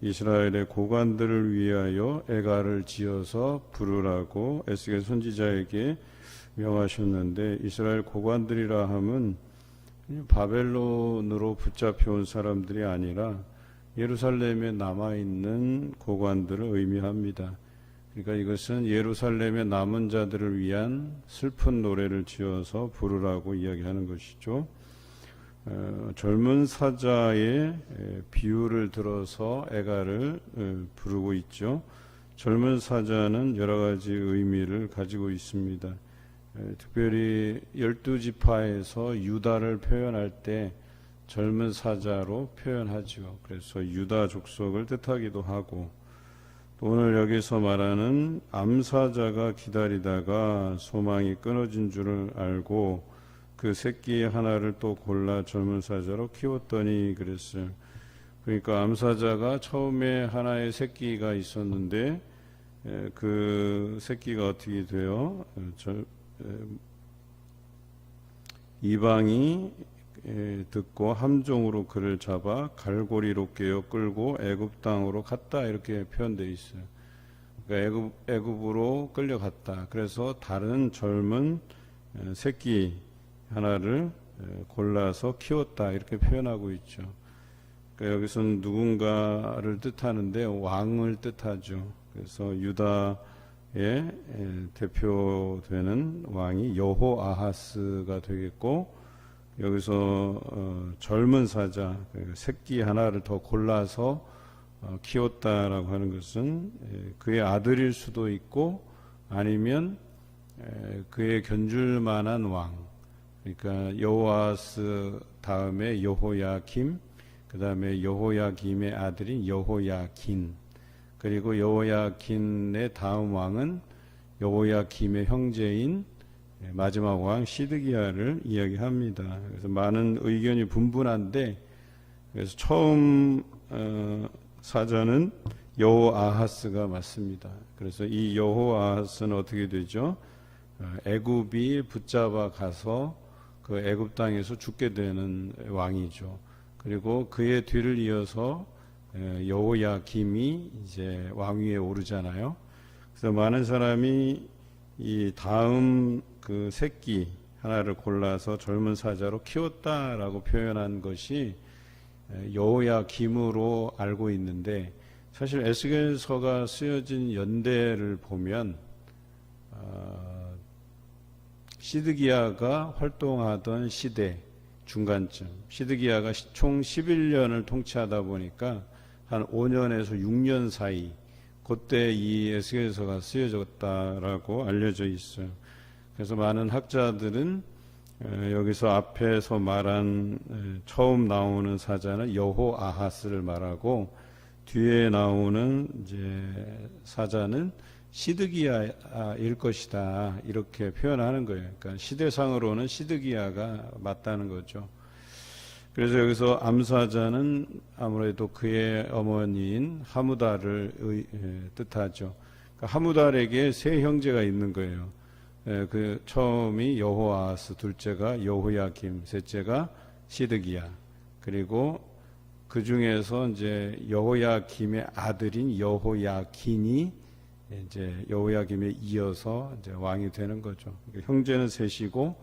이스라엘의 고관들을 위하여 애가를 지어서 부르라고 에스겔 선지자에게 명하셨는데, 이스라엘 고관들이라 함은 바벨론으로 붙잡혀온 사람들이 아니라 예루살렘에 남아있는 고관들을 의미합니다. 그러니까 이것은 예루살렘의 남은 자들을 위한 슬픈 노래를 지어서 부르라고 이야기하는 것이죠. 젊은 사자의 비유를 들어서 애가를 부르고 있죠. 젊은 사자는 여러 가지 의미를 가지고 있습니다. 특별히 12지파에서 유다를 표현할 때 젊은 사자로 표현하죠. 그래서 유다 족속을 뜻하기도 하고, 오늘 여기서 말하는 암사자가 기다리다가 소망이 끊어진 줄을 알고 그 새끼 하나를 또 골라 젊은 사자로 키웠더니 그랬어요. 그러니까 암사자가 처음에 하나의 새끼가 있었는데 그 새끼가 어떻게 돼요? 이방이 듣고 함정으로 그를 잡아 갈고리로 꿰어 끌고 애굽 땅으로 갔다, 이렇게 표현되어 있어요. 그러니까 애굽으로 끌려갔다. 그래서 다른 젊은 새끼 하나를 골라서 키웠다, 이렇게 표현하고 있죠. 그러니까 여기서는 누군가를 뜻하는데 왕을 뜻하죠. 그래서 유다의 대표되는 왕이 여호아하스가 되겠고, 여기서 젊은 사자, 새끼 하나를 더 골라서 키웠다라고 하는 것은 그의 아들일 수도 있고 아니면 그의 견줄 만한 왕, 그러니까 여호아스 다음에 여호야김, 그 다음에 여호야김의 아들인 여호야긴, 그리고 여호야긴의 다음 왕은 여호야김의 형제인 마지막 왕 시드기야를 이야기합니다. 그래서 많은 의견이 분분한데, 그래서 처음 사자는 여호아하스가 맞습니다. 그래서 이 여호아하스는 어떻게 되죠? 애굽이 붙잡아 가서 그 애굽 땅에서 죽게 되는 왕이죠. 그리고 그의 뒤를 이어서 여호야김이 이제 왕위에 오르잖아요. 그래서 많은 사람이 이 다음 그 새끼 하나를 골라서 젊은 사자로 키웠다라고 표현한 것이 여호야김으로 알고 있는데, 사실 에스겔서가 쓰여진 연대를 보면 시드기야가 활동하던 시대 중간쯤, 시드기야가 총 11년을 통치하다 보니까 한 5년에서 6년 사이, 그때 이 에스겔서가 쓰여졌다라고 알려져 있어요. 그래서 많은 학자들은 여기서 앞에서 말한 처음 나오는 사자는 여호아하스를 말하고, 뒤에 나오는 이제 사자는 시드기야일 것이다, 이렇게 표현하는 거예요. 그러니까 시대상으로는 시드기야가 맞다는 거죠. 그래서 여기서 암사자는 아무래도 그의 어머니인 하무달을 뜻하죠. 그러니까 하무달에게 세 형제가 있는 거예요. 그 처음이 여호아하스, 둘째가 여호야김, 셋째가 시드기야. 그리고 그 중에서 이제 여호야김의 아들인 여호야긴이 이제 여호야김에 이어서 이제 왕이 되는 거죠. 그러니까 형제는 셋이고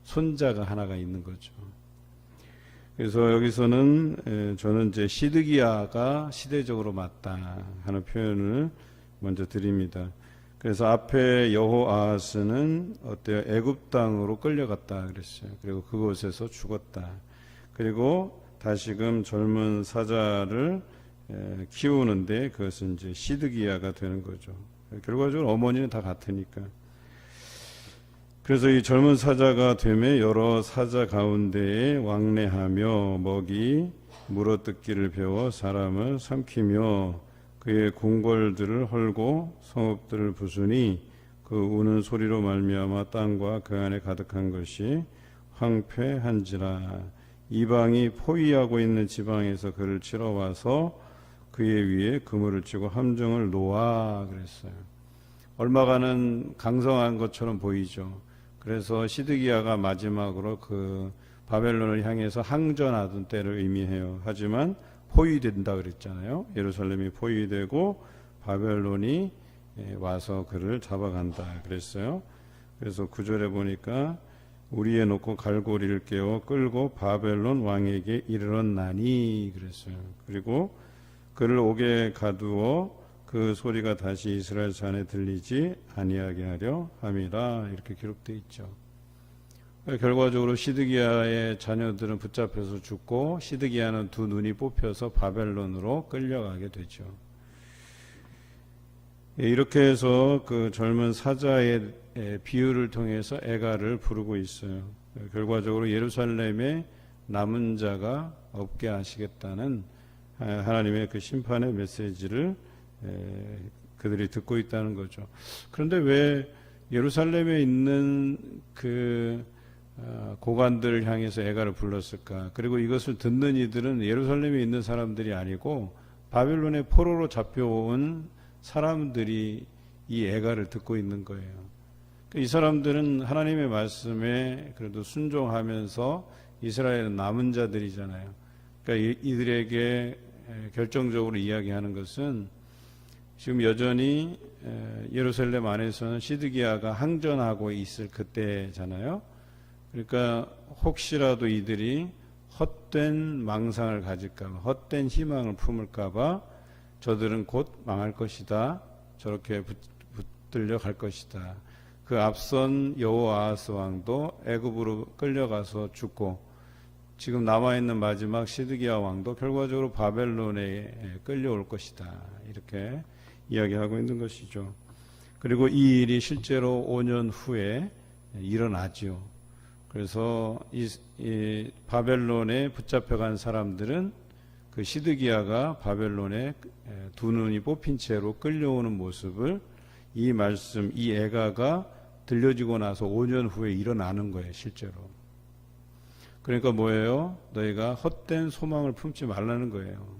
손자가 하나가 있는 거죠. 그래서 여기서는 저는 이제 시드기야가 시대적으로 맞다 하는 표현을 먼저 드립니다. 그래서 앞에 여호아하스는 어때요? 애굽 땅으로 끌려갔다 그랬어요. 그리고 그곳에서 죽었다. 그리고 다시금 젊은 사자를 키우는데 그것은 이제 시드기야가 되는 거죠. 결과적으로 어머니는 다 같으니까. 그래서 이 젊은 사자가 되매 여러 사자 가운데에 왕래하며 먹이 물어뜯기를 배워 사람을 삼키며 그의 궁궐들을 헐고 성읍들을 부수니 그 우는 소리로 말미암아 땅과 그 안에 가득한 것이 황폐한지라. 이방이 포위하고 있는 지방에서 그를 치러 와서 그의 위에 그물을 치고 함정을 놓아 그랬어요. 얼마간은 강성한 것처럼 보이죠. 그래서 시드기야가 마지막으로 그 바벨론을 향해서 항전하던 때를 의미해요. 하지만 포위된다 그랬잖아요. 예루살렘이 포위되고 바벨론이 와서 그를 잡아간다 그랬어요. 그래서 9절에 보니까 우리에 놓고 갈고리를 깨워 끌고 바벨론 왕에게 이르렀나니 그랬어요. 그리고 그를 옥에 가두어 그 소리가 다시 이스라엘 산에 들리지 아니하게 하려 함이라 이렇게 기록되어 있죠. 결과적으로 시드기야의 자녀들은 붙잡혀서 죽고 시드기야는 두 눈이 뽑혀서 바벨론으로 끌려가게 되죠. 이렇게 해서 그 젊은 사자의 비유를 통해서 애가를 부르고 있어요. 결과적으로 예루살렘에 남은 자가 없게 하시겠다는 하나님의 그 심판의 메시지를 그들이 듣고 있다는 거죠. 그런데 왜 예루살렘에 있는 그 고관들을 향해서 애가를 불렀을까? 그리고 이것을 듣는 이들은 예루살렘에 있는 사람들이 아니고 바벨론의 포로로 잡혀온 사람들이 이 애가를 듣고 있는 거예요. 이 사람들은 하나님의 말씀에 그래도 순종하면서 이스라엘은 남은 자들이잖아요. 그러니까 이들에게 결정적으로 이야기하는 것은 지금 여전히 예루살렘 안에서는 시드기야가 항전하고 있을 그때잖아요. 그러니까 혹시라도 이들이 헛된 망상을 가질까봐, 헛된 희망을 품을까봐 저들은 곧 망할 것이다. 저렇게 붙들려 갈 것이다. 그 앞선 여호아하스 왕도 애굽으로 끌려가서 죽고 지금 남아있는 마지막 시드기야 왕도 결과적으로 바벨론에 끌려올 것이다. 이렇게 이야기하고 있는 것이죠. 그리고 이 일이 실제로 5년 후에 일어나죠. 그래서 이 바벨론에 붙잡혀간 사람들은 그 시드기야가 바벨론에 두 눈이 뽑힌 채로 끌려오는 모습을 이 말씀, 이 애가가 들려지고 나서 5년 후에 일어나는 거예요, 실제로. 그러니까 뭐예요? 너희가 헛된 소망을 품지 말라는 거예요.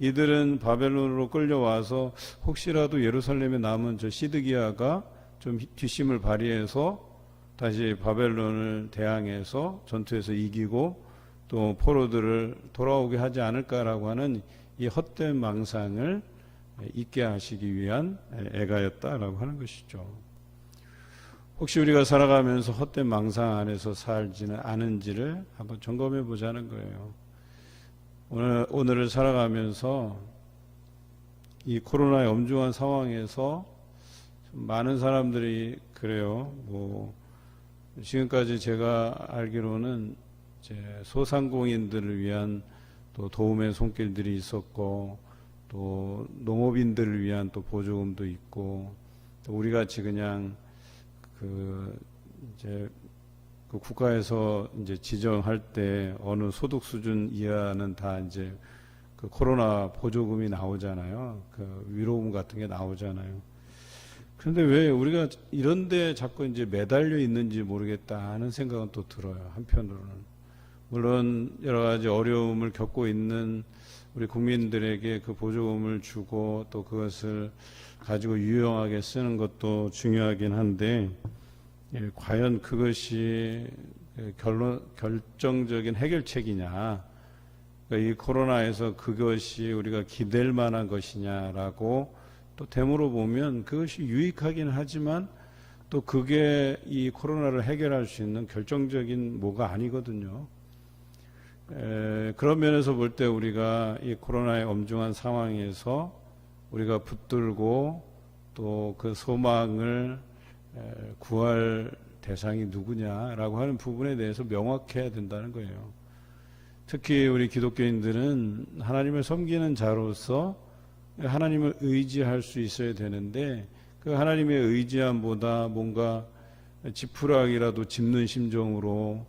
이들은 바벨론으로 끌려와서 혹시라도 예루살렘에 남은 저 시드기야가 좀 뒷심을 발휘해서 다시 바벨론을 대항해서 전투에서 이기고 또 포로들을 돌아오게 하지 않을까라고 하는 이 헛된 망상을 잊게 하시기 위한 애가였다라고 하는 것이죠. 혹시 우리가 살아가면서 헛된 망상 안에서 살지는 않은지를 한번 점검해 보자는 거예요. 오늘을 살아가면서 이 코로나의 엄중한 상황에서 많은 사람들이 그래요. 지금까지 제가 알기로는 이제 소상공인들을 위한 또 도움의 손길들이 있었고 또 농업인들을 위한 또 보조금도 있고 또 우리 같이 그냥 이제 그 국가에서 이제 지정할 때 어느 소득 수준 이하는 다 이제 그 코로나 보조금이 나오잖아요. 그 위로금 같은 게 나오잖아요. 그런데 왜 우리가 이런데 자꾸 이제 매달려 있는지 모르겠다 하는 생각은 또 들어요. 한편으로는. 물론 여러 가지 어려움을 겪고 있는 우리 국민들에게 그 보조금을 주고 또 그것을 가지고 유용하게 쓰는 것도 중요하긴 한데 과연 그것이 결정적인 해결책이냐, 그러니까 이 코로나에서 그것이 우리가 기댈 만한 것이냐라고 또 되물어 보면 그것이 유익하긴 하지만 또 그게 이 코로나를 해결할 수 있는 결정적인 뭐가 아니거든요. 그런 면에서 볼 때 우리가 이 코로나의 엄중한 상황에서 우리가 붙들고 또 그 소망을 구할 대상이 누구냐라고 하는 부분에 대해서 명확해야 된다는 거예요. 특히 우리 기독교인들은 하나님을 섬기는 자로서 하나님을 의지할 수 있어야 되는데 그 하나님의 의지함보다 뭔가 지푸라기라도 짚는 심정으로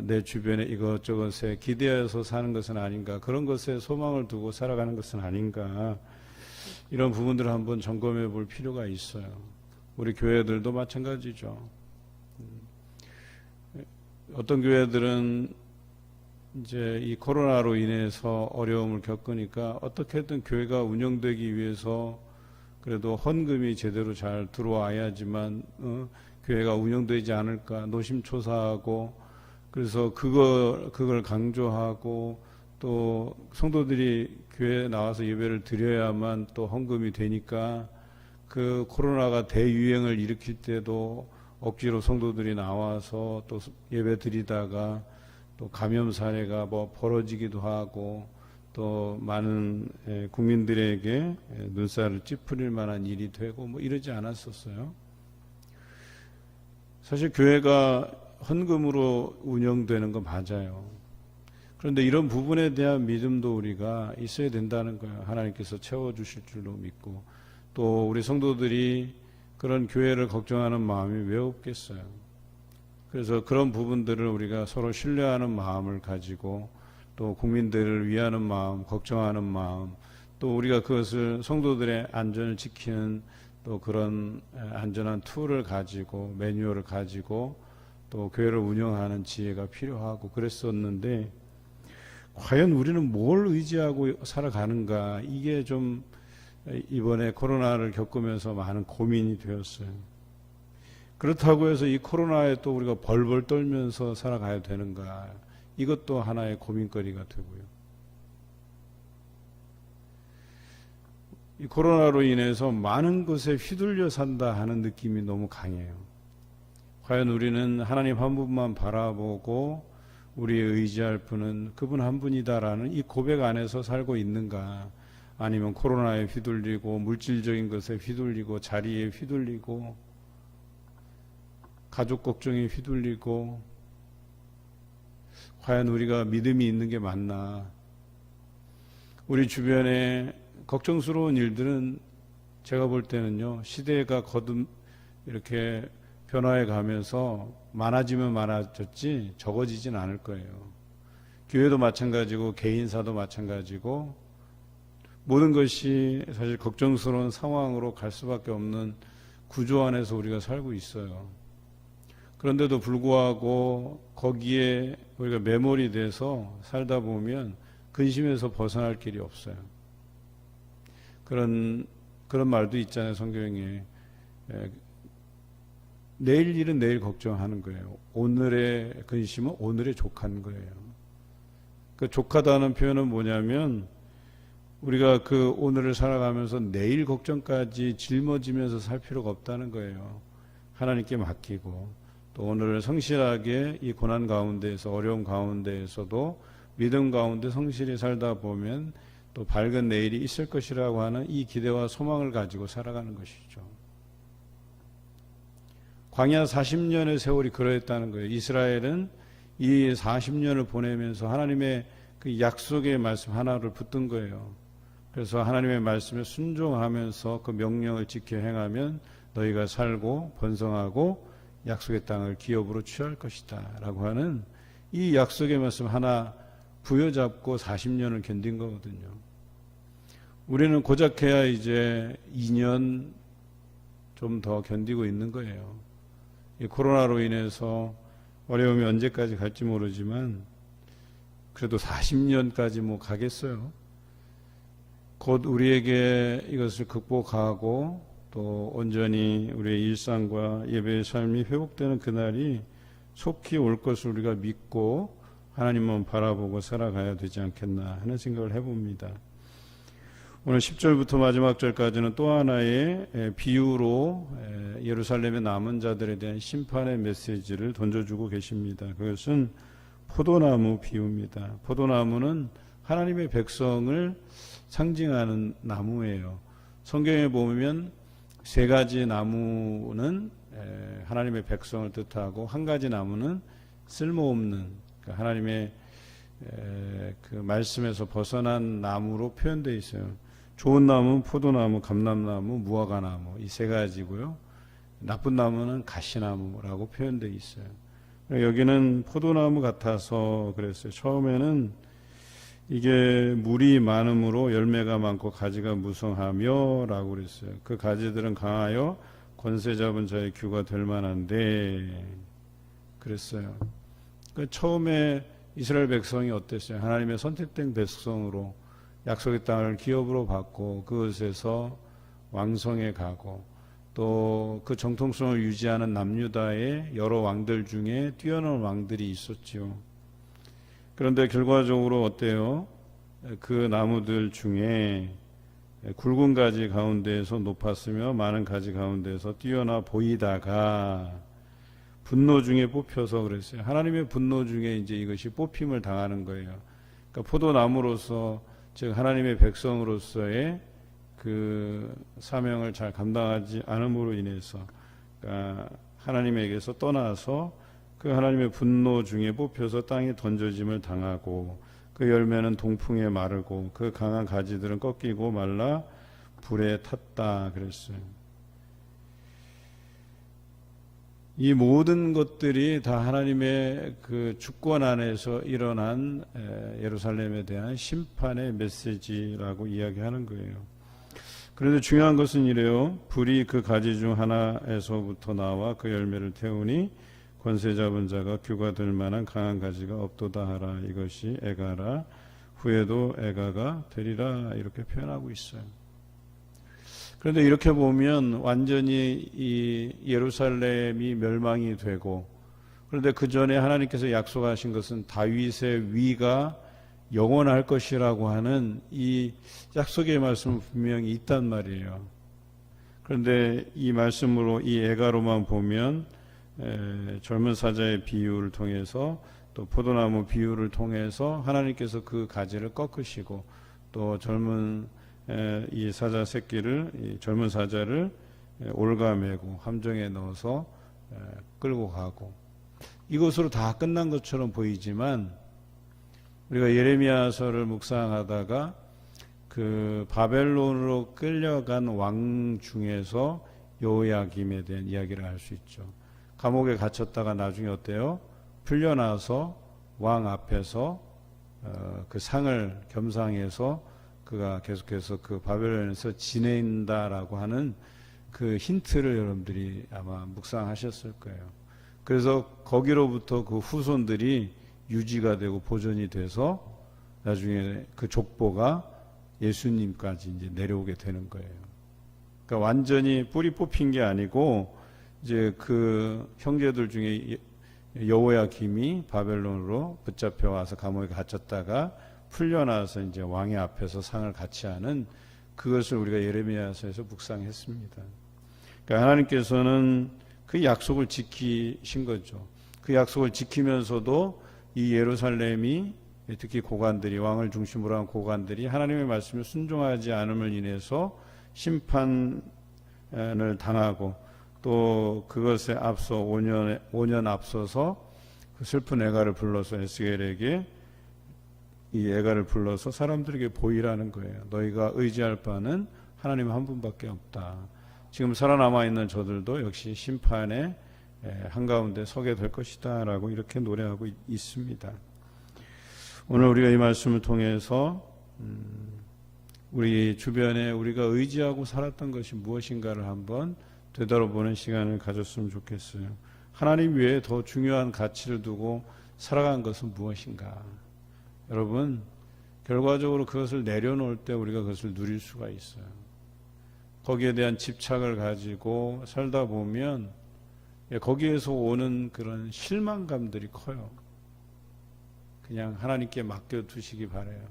내 주변에 이것저것에 기대어서 사는 것은 아닌가, 그런 것에 소망을 두고 살아가는 것은 아닌가, 이런 부분들을 한번 점검해 볼 필요가 있어요. 우리 교회들도 마찬가지죠. 어떤 교회들은 이제 이 코로나로 인해서 어려움을 겪으니까 어떻게든 교회가 운영되기 위해서 그래도 헌금이 제대로 잘 들어와야지만 교회가 운영되지 않을까 노심초사하고, 그래서 그걸 강조하고 또 성도들이 교회에 나와서 예배를 드려야만 또 헌금이 되니까 그 코로나가 대유행을 일으킬 때도 억지로 성도들이 나와서 또 예배 드리다가 또 감염 사례가 뭐 벌어지기도 하고 또 많은 국민들에게 눈살을 찌푸릴 만한 일이 되고 뭐 이러지 않았었어요. 사실 교회가 헌금으로 운영되는 거 맞아요. 그런데 이런 부분에 대한 믿음도 우리가 있어야 된다는 거예요. 하나님께서 채워주실 줄로 믿고 또 우리 성도들이 그런 교회를 걱정하는 마음이 왜 없겠어요. 그래서 그런 부분들을 우리가 서로 신뢰하는 마음을 가지고 또 국민들을 위하는 마음, 걱정하는 마음, 또 우리가 그것을 성도들의 안전을 지키는 또 그런 안전한 툴을 가지고 매뉴얼을 가지고 또 교회를 운영하는 지혜가 필요하고 그랬었는데 과연 우리는 뭘 의지하고 살아가는가, 이게 좀 이번에 코로나를 겪으면서 많은 고민이 되었어요. 그렇다고 해서 이 코로나에 또 우리가 벌벌 떨면서 살아가야 되는가, 이것도 하나의 고민거리가 되고요. 이 코로나로 인해서 많은 것에 휘둘려 산다 하는 느낌이 너무 강해요. 과연 우리는 하나님 한 분만 바라보고 우리의 의지할 분은 그분 한 분이다라는 이 고백 안에서 살고 있는가, 아니면 코로나에 휘둘리고 물질적인 것에 휘둘리고 자리에 휘둘리고 가족 걱정에 휘둘리고, 과연 우리가 믿음이 있는 게 맞나. 우리 주변에 걱정스러운 일들은 제가 볼 때는요, 시대가 거듭 이렇게 변화해 가면서 많아지면 많아졌지 적어지진 않을 거예요. 교회도 마찬가지고 개인사도 마찬가지고 모든 것이 사실 걱정스러운 상황으로 갈 수밖에 없는 구조 안에서 우리가 살고 있어요. 그런데도 불구하고 거기에 우리가 매몰이 돼서 살다 보면 근심에서 벗어날 길이 없어요. 그런 말도 있잖아요, 성경에. 내일 일은 내일 걱정하는 거예요. 오늘의 근심은 오늘의 족한 거예요. 그 족하다는 표현은 뭐냐면 우리가 그 오늘을 살아가면서 내일 걱정까지 짊어지면서 살 필요가 없다는 거예요. 하나님께 맡기고 또 오늘을 성실하게 이 고난 가운데에서, 어려움 가운데에서도 믿음 가운데 성실히 살다 보면 또 밝은 내일이 있을 것이라고 하는 이 기대와 소망을 가지고 살아가는 것이죠. 광야 40년의 세월이 그러했다는 거예요. 이스라엘은 이 40년을 보내면서 하나님의 그 약속의 말씀 하나를 붙든 거예요. 그래서 하나님의 말씀에 순종하면서 그 명령을 지켜 행하면 너희가 살고 번성하고 약속의 땅을 기업으로 취할 것이다 라고 하는 이 약속의 말씀 하나 부여잡고 40년을 견딘 거거든요. 우리는 고작해야 이제 2년 좀 더 견디고 있는 거예요. 이 코로나로 인해서 어려움이 언제까지 갈지 모르지만 그래도 40년까지 뭐 가겠어요. 곧 우리에게 이것을 극복하고 또 온전히 우리의 일상과 예배의 삶이 회복되는 그날이 속히 올 것을 우리가 믿고 하나님만 바라보고 살아가야 되지 않겠나 하는 생각을 해봅니다. 오늘 10절부터 마지막 절까지는 또 하나의 비유로 예루살렘에 남은 자들에 대한 심판의 메시지를 던져주고 계십니다. 그것은 포도나무 비유입니다. 포도나무는 하나님의 백성을 상징하는 나무예요. 성경에 보면 세 가지 나무는 하나님의 백성을 뜻하고 한 가지 나무는 쓸모없는, 하나님의 그 말씀에서 벗어난 나무로 표현되어 있어요. 좋은 나무는 포도나무, 감람나무, 무화과나무, 이 세 가지고요. 나쁜 나무는 가시나무라고 표현되어 있어요. 여기는 포도나무 같아서 그랬어요. 처음에는 이게 물이 많음으로 열매가 많고 가지가 무성하며 라고 그랬어요. 그 가지들은 강하여 권세 잡은 자의 규가 될 만한데 그랬어요. 처음에 이스라엘 백성이 어땠어요? 하나님의 선택된 백성으로 약속의 땅을 기업으로 받고 그것에서 왕성해 가고 또 그 정통성을 유지하는 남유다의 여러 왕들 중에 뛰어난 왕들이 있었지요. 그런데 결과적으로 어때요? 그 나무들 중에 굵은 가지 가운데에서 높았으며 많은 가지 가운데에서 뛰어나 보이다가 분노 중에 뽑혀서 그랬어요. 하나님의 분노 중에 이제 이것이 뽑힘을 당하는 거예요. 그러니까 포도나무로서, 즉 하나님의 백성으로서의 그 사명을 잘 감당하지 않음으로 인해서, 그러니까 하나님에게서 떠나서 그 하나님의 분노 중에 뽑혀서 땅에 던져짐을 당하고, 그 열매는 동풍에 마르고 그 강한 가지들은 꺾이고 말라 불에 탔다 그랬어요. 이 모든 것들이 다 하나님의 그 주권 안에서 일어난 예루살렘에 대한 심판의 메시지라고 이야기하는 거예요. 그런데 중요한 것은 이래요. 불이 그 가지 중 하나에서부터 나와 그 열매를 태우니 권세 잡은 자가 규가될 만한 강한 가지가 없도다 하라. 이것이 애가라. 후에도 애가가 되리라. 이렇게 표현하고 있어요. 그런데 이렇게 보면 완전히 이 예루살렘이 멸망이 되고, 그런데 그 전에 하나님께서 약속하신 것은 다윗의 위가 영원할 것이라고 하는 이 약속의 말씀은 분명히 있단 말이에요. 그런데 이 말씀으로 이 애가로만 보면 젊은 사자의 비유를 통해서, 또 포도나무 비유를 통해서 하나님께서 그 가지를 꺾으시고, 또 젊은 이 사자 새끼를, 이 젊은 사자를 올가매고 함정에 넣어서 끌고 가고, 이것으로 다 끝난 것처럼 보이지만 우리가 예레미야서를 묵상하다가 그 바벨론으로 끌려간 왕 중에서 여호야김에 대한 이야기를 할 수 있죠. 감옥에 갇혔다가 나중에 어때요? 풀려나서 왕 앞에서 그 상을 겸상해서 그가 계속해서 그 바벨론에서 지낸다라고 하는 그 힌트를 여러분들이 아마 묵상하셨을 거예요. 그래서 거기로부터 그 후손들이 유지가 되고 보존이 돼서 나중에 그 족보가 예수님까지 이제 내려오게 되는 거예요. 그러니까 완전히 뿌리 뽑힌 게 아니고, 이제 그 형제들 중에 여호야김이 바벨론으로 붙잡혀 와서 감옥에 갇혔다가 풀려나서 이제 왕의 앞에서 상을 같이 하는, 그것을 우리가 예레미야서에서 묵상했습니다. 그러니까 하나님께서는 그 약속을 지키신 거죠. 그 약속을 지키면서도 이 예루살렘이, 특히 고관들이, 왕을 중심으로 한 고관들이 하나님의 말씀을 순종하지 않음을 인해서 심판을 당하고, 또 그것에 앞서 5년 앞서서 그 슬픈 애가를 불러서 에스겔에게 이 애가를 불러서 사람들에게 보이라는 거예요. 너희가 의지할 바는 하나님 한 분밖에 없다. 지금 살아남아 있는 저들도 역시 심판의 한가운데 서게 될 것이다 라고 이렇게 노래하고 있습니다. 오늘 우리가 이 말씀을 통해서 우리 주변에 우리가 의지하고 살았던 것이 무엇인가를 한번 되돌아보는 시간을 가졌으면 좋겠어요. 하나님 외에 더 중요한 가치를 두고 살아간 것은 무엇인가? 여러분, 결과적으로 그것을 내려놓을 때 우리가 그것을 누릴 수가 있어요. 거기에 대한 집착을 가지고 살다 보면 거기에서 오는 그런 실망감들이 커요. 그냥 하나님께 맡겨두시기 바라요.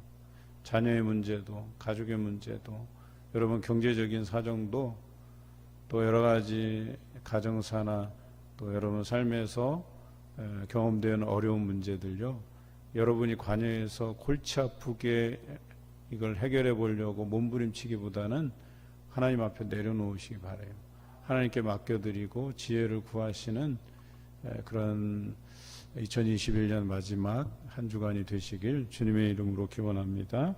자녀의 문제도, 가족의 문제도, 여러분 경제적인 사정도, 또 여러 가지 가정사나 또 여러분 삶에서 경험되는 어려운 문제들요, 여러분이 관여해서 골치 아프게 이걸 해결해 보려고 몸부림치기보다는 하나님 앞에 내려놓으시기 바라요. 하나님께 맡겨드리고 지혜를 구하시는 그런 2021년 마지막 한 주간이 되시길 주님의 이름으로 기원합니다.